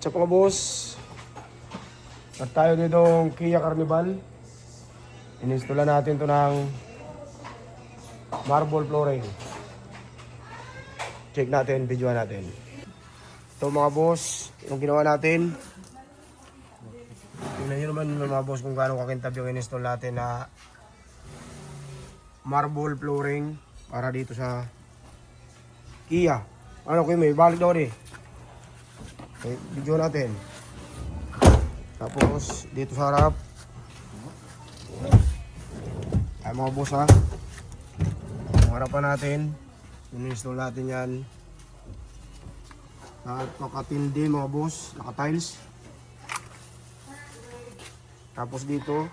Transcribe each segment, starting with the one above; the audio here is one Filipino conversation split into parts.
What's up mga boss? At tayo ditong Kia Carnival. Ininstalla natin to ng marble flooring. Check natin, videoan natin. Ito mga boss, yung ginawa natin. Tingnan nyo naman mga boss kung gaano kakintab yung ininstall natin na marble flooring para dito sa Kia. Ano ko may balik daw eh. Okay, video natin. Tapos dito sa harap. Ay mga boss ha. Ang harapan natin. In-install natin yan. Nakatindi mga boss. Naka-tiles. Tapos dito.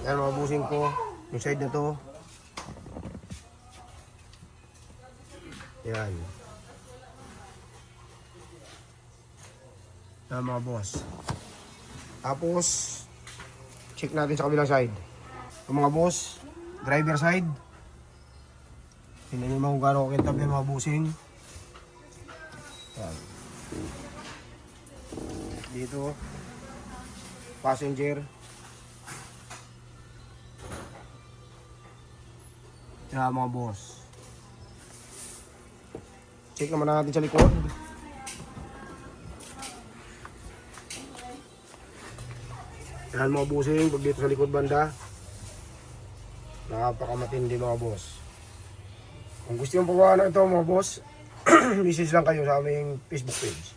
Yan mga bossing ko. Yung side na to. Yan. Yan mga boss. Tapos check natin sa kabilang side. Yung mga boss, driver side. Tingnan nyo kung gaano kakintab yung mga bossing. Yan. Dito passenger. Yan mga boss. Check naman natin sa likod. Yan mga bossing, pag dito sa likod banda, napakamatindi mga boss. Kung gusto yung pagawa na ito mga boss, message lang kayo sa aming Facebook page.